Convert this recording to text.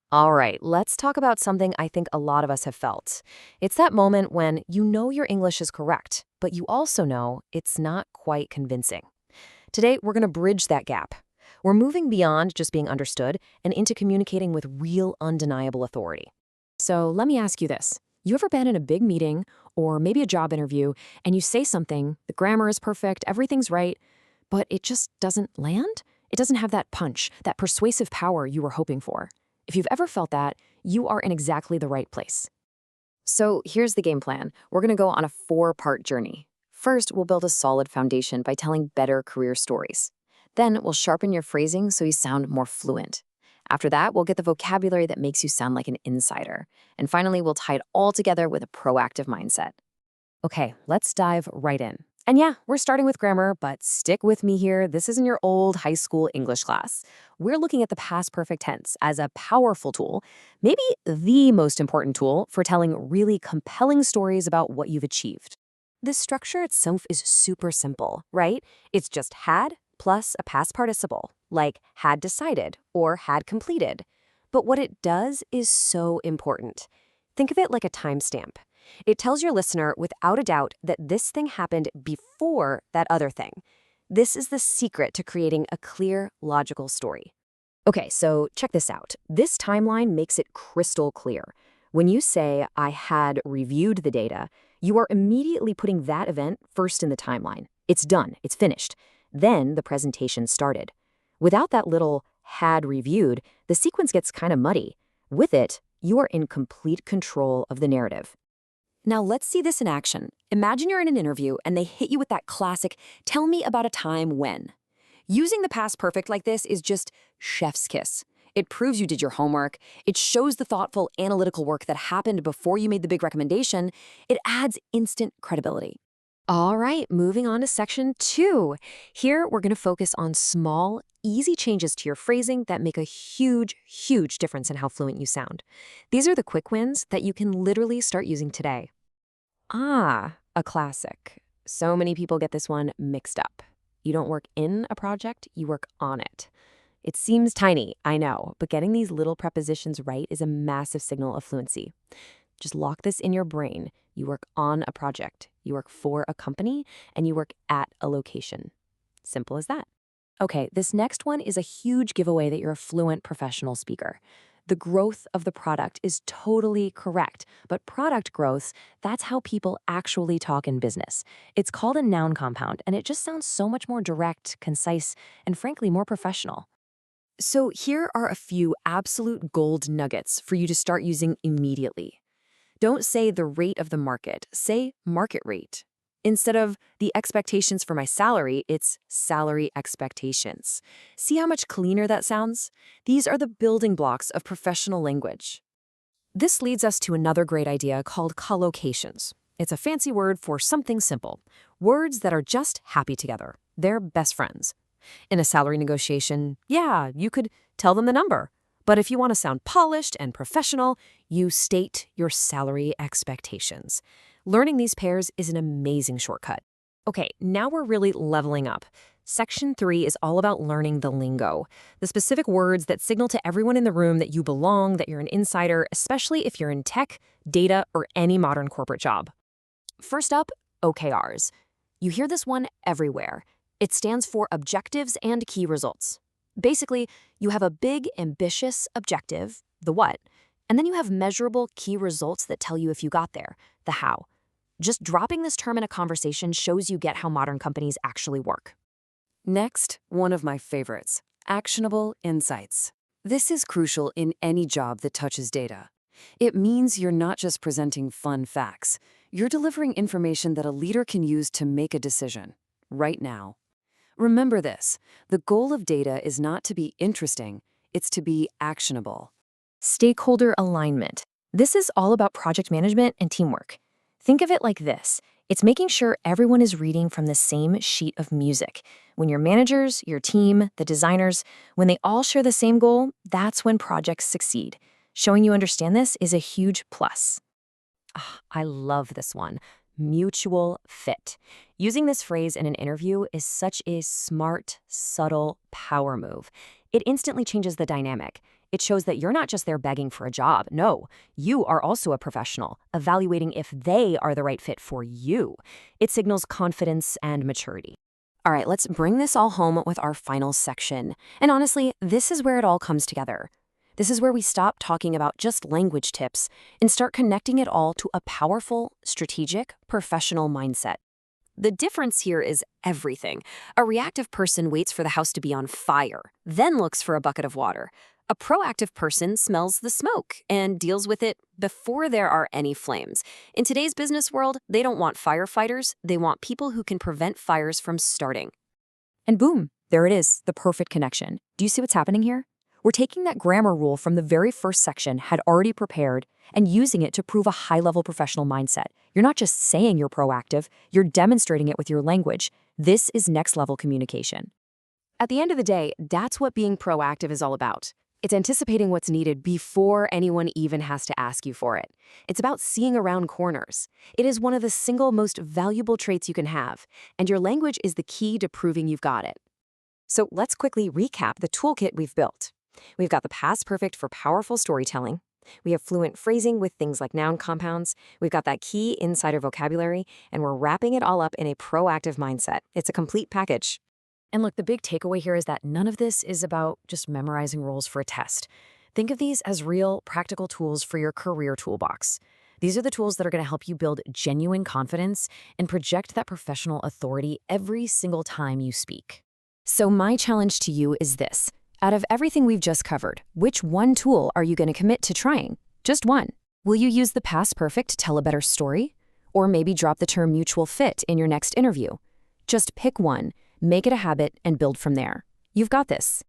All right, let's talk about something I think a lot of us have felt. It's that moment when you know your English is correct, but you also know it's not quite convincing. Today, we're going to bridge that gap. We're moving beyond just being understood and into communicating with real, undeniable authority. So let me ask you this. You ever been in a big meeting or maybe a job interview and you say something, the grammar is perfect, everything's right, but it just doesn't land? It doesn't have that punch, that persuasive power you were hoping for. If you've ever felt that, you are in exactly the right place. So here's the game plan. We're going to go on a 4-part journey. First, we'll build a solid foundation by telling better career stories. Then we'll sharpen your phrasing so you sound more fluent. After that, we'll get the vocabulary that makes you sound like an insider. And finally, we'll tie it all together with a proactive mindset. Okay, let's dive right in. And yeah, we're starting with grammar, but stick with me here. This isn't your old high school English class. We're looking at the past perfect tense as a powerful tool, maybe the most important tool for telling really compelling stories about what you've achieved. This structure itself is super simple, right? It's just had plus a past participle, like had decided or had completed. But what it does is so important. Think of it like a timestamp. It tells your listener without a doubt that this thing happened before that other thing. This is the secret to creating a clear, logical story. Okay, so check this out. This timeline makes it crystal clear. When you say, I had reviewed the data, you are immediately putting that event first in the timeline. It's done, it's finished. Then the presentation started. Without that little had reviewed, the sequence gets kind of muddy. With it, you are in complete control of the narrative. Now let's see this in action. Imagine you're in an interview and they hit you with that classic, tell me about a time when. Using the past perfect like this is just chef's kiss. It proves you did your homework. It shows the thoughtful, analytical work that happened before you made the big recommendation. It adds instant credibility. All right, moving on to section 2. Here, we're going to focus on small, easy changes to your phrasing that make a huge, huge difference in how fluent you sound. These are the quick wins that you can literally start using today. A classic. So many people get this one mixed up. You don't work in a project, you work on it. It seems tiny, I know, but getting these little prepositions right is a massive signal of fluency. Just lock this in your brain. You work on a project, you work for a company, and you work at a location. Simple as that. Okay, this next one is a huge giveaway that you're a fluent professional speaker. The growth of the product is totally correct, but product growth, that's how people actually talk in business. It's called a noun compound, and it just sounds so much more direct, concise, and frankly, more professional. So here are a few absolute gold nuggets for you to start using immediately. Don't say the rate of the market, say market rate. Instead of the expectations for my salary, it's salary expectations. See how much cleaner that sounds? These are the building blocks of professional language. This leads us to another great idea called collocations. It's a fancy word for something simple. Words that are just happy together. They're best friends. In a salary negotiation, yeah, you could tell them the number. But if you want to sound polished and professional, you state your salary expectations. Learning these pairs is an amazing shortcut. Okay, now we're really leveling up. Section 3 is all about learning the lingo, the specific words that signal to everyone in the room that you belong, that you're an insider, especially if you're in tech, data, or any modern corporate job. First up, OKRs. You hear this one everywhere. It stands for objectives and key results. Basically, you have a big, ambitious objective, the what, and then you have measurable key results that tell you if you got there, the how. Just dropping this term in a conversation shows you get how modern companies actually work. Next, one of my favorites, actionable insights. This is crucial in any job that touches data. It means you're not just presenting fun facts. You're delivering information that a leader can use to make a decision, right now. Remember this, the goal of data is not to be interesting, it's to be actionable. Stakeholder alignment. This is all about project management and teamwork. Think of it like this. It's making sure everyone is reading from the same sheet of music. When your managers, your team, the designers, when they all share the same goal, that's when projects succeed. Showing you understand this is a huge plus. I love this one. Mutual fit. Using this phrase in an interview is such a smart, subtle power move. It instantly changes the dynamic. It shows that you're not just there begging for a job. No, you are also a professional, evaluating if they are the right fit for you. It signals confidence and maturity. All right, let's bring this all home with our final section. And honestly, this is where it all comes together. This is where we stop talking about just language tips and start connecting it all to a powerful, strategic, professional mindset. The difference here is everything. A reactive person waits for the house to be on fire, then looks for a bucket of water. A proactive person smells the smoke and deals with it before there are any flames. In today's business world, they don't want firefighters, they want people who can prevent fires from starting. And boom, there it is, the perfect connection. Do you see what's happening here? We're taking that grammar rule from the very first section had already prepared and using it to prove a high-level professional mindset. You're not just saying you're proactive, you're demonstrating it with your language. This is next-level communication. At the end of the day, that's what being proactive is all about. It's anticipating what's needed before anyone even has to ask you for it. It's about seeing around corners. It is one of the single most valuable traits you can have, and your language is the key to proving you've got it. So let's quickly recap the toolkit we've built. We've got the past perfect for powerful storytelling. We have fluent phrasing with things like noun compounds. We've got that key insider vocabulary, and we're wrapping it all up in a proactive mindset. It's a complete package. And look, the big takeaway here is that none of this is about just memorizing rules for a test. Think of these as real, practical tools for your career toolbox. These are the tools that are going to help you build genuine confidence and project that professional authority every single time you speak. So my challenge to you is this. Out of everything we've just covered, which one tool are you going to commit to trying? Just one. Will you use the past perfect to tell a better story? Or maybe drop the term mutual fit in your next interview? Just pick one, make it a habit, and build from there. You've got this.